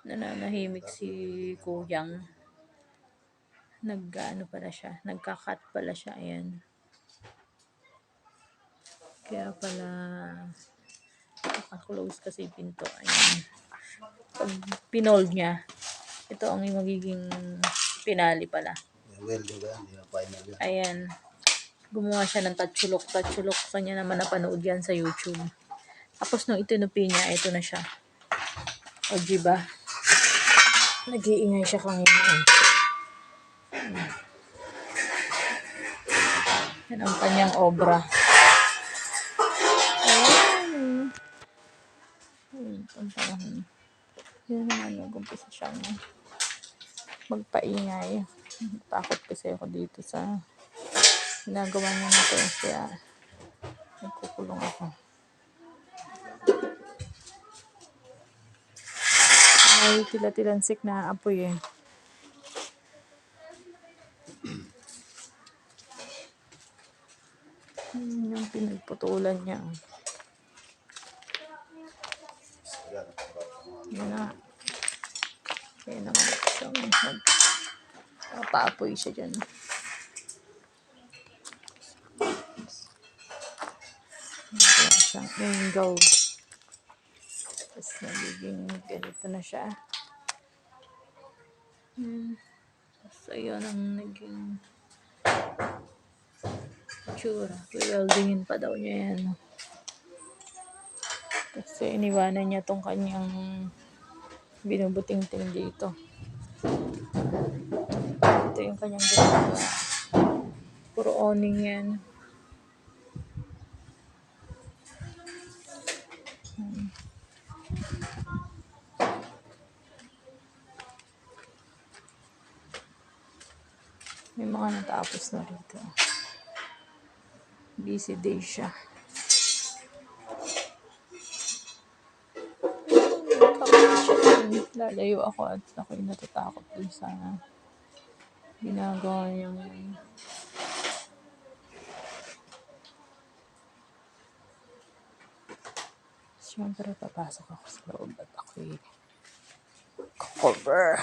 Nananahimik si Kuyang. Nag-ano pala siya, nagka-cut pala siya, ayan. Kaya pala naka-close kasi pinto, ayan. Pag pinold niya, ito ang magiging pinali pala. Ayan. Gumawa siya ng tatsulok. Kanya naman napanood yan sa YouTube. Tapos nung itinupi niya, ito na siya. O diba? Nag-iingay siya kanina. Yan ang kanyang obra. Ayan. Ang panahon. Yun naman, nag-umpisa siyang magpaingay. Takot kasi ako dito sa ginagawa niya nito. Kaya nagkukulong ako. May tila-tilansik na apoy eh. Yung pinagputulan niya. Yun na. Kaya naman siyang magpapaapoy siya dyan. Kaya siyang angle. Tapos nagiging ganito na siya. Tapos ayun ang naging tsura. Weldingin pa daw niya yan. Kasi iniwanan niya tong kanyang binubuting-ting dito. Ito yung kanyang ginagawa. Puro awning yan. May mga natapos na rito. Busy day siya. Lalayo ako at ako'y natatakot dun sa ginagawa niyang siyempre papasok ako sa loob at ako'y cover.